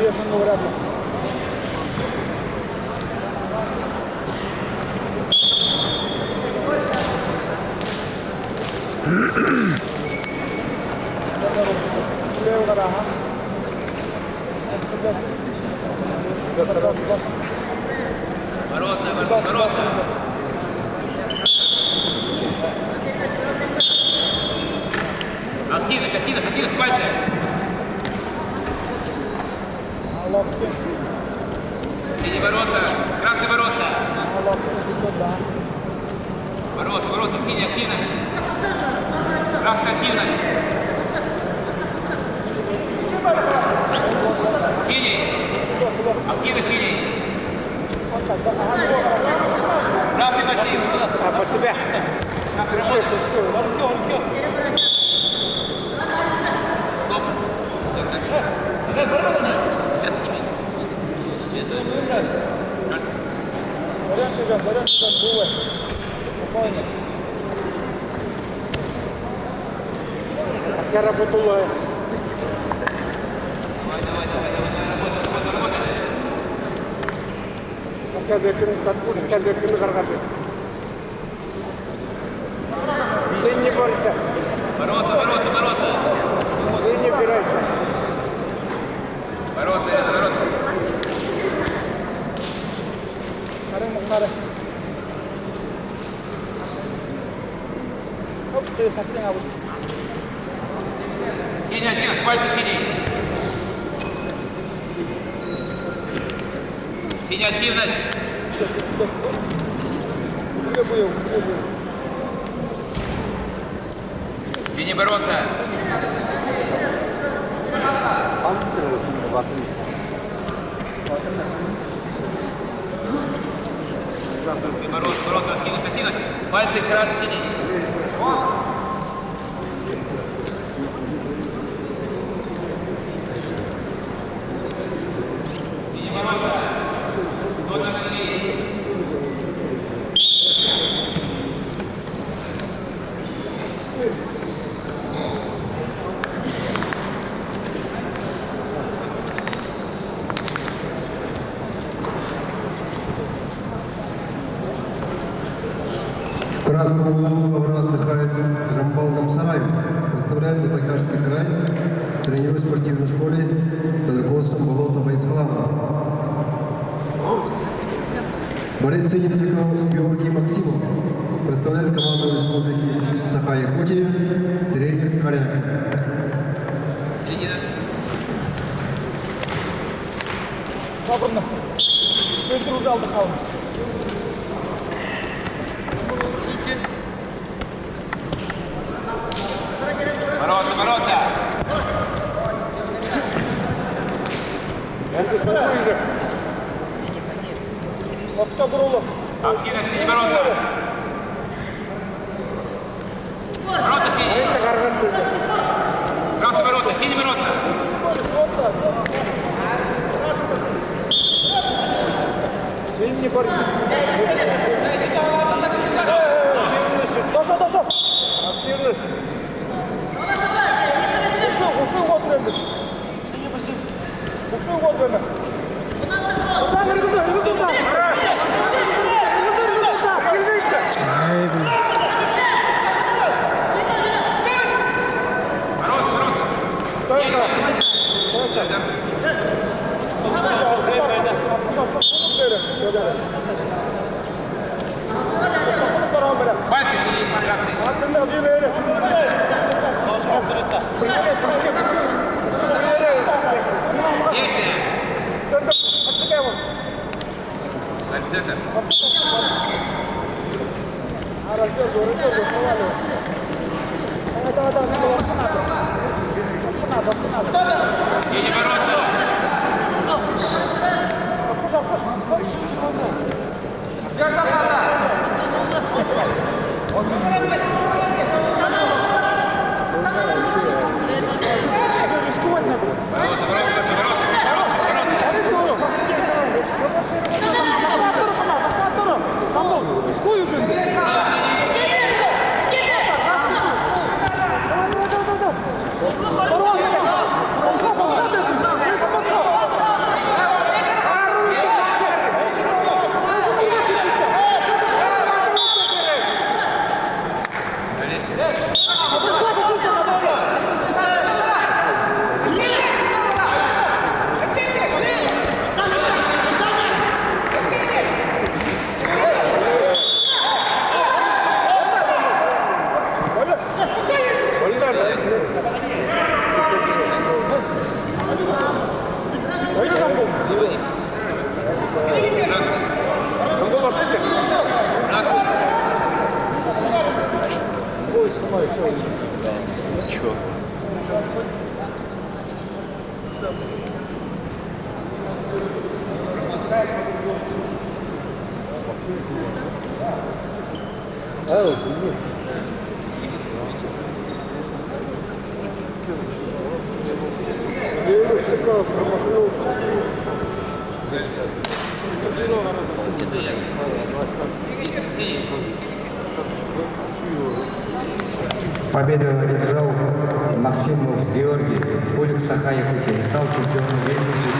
совершенно вряд ли. Бороться. Активность, пальцы. Синий бороться, красный бороться. Бороться, синий активность. Красная активность. Синий. Активность синий. Красный пассив. Под тебя. Стоп. Сейчас синий. Вариант было. Спокойно. Я работаю. Давай. Как зарабатывать? Ты не борься. Бороться. Ты не убирайся. Бороться. Смотри. Оп, ты хотел на вышку. Синий активность, пальцы синий. Синяя активность. Синий бороться. Бороться, активность. Пальцы красный синий. В красном углу ковра отдыхает Жамбал Гамсараев. Представляет Забайкальский край. Тренирует в спортивной школе под руководством Болотова Исхалана. Борец Синельников Георгий Максимов. Представляет команду Республики Саха-Якутия. Тренер Коряк. Свободно. Центр уже отдыхал. Бороться. Ближе. Вот кто Бурулов. Активность синий бороться. Бороться синий. Красный бороться, синий бороться. Синий не борется. Дошел. Активность. Ушел вот трендыш. Ушел вот время. Туда. Ай, блин. Пальцы синий, красный. Действие. Центр. Синий бороться. Левый стыкал, промахнулся. Победу одержал Максимов Георгий, Республика Саха-Якутия, стал чемпионом Весенской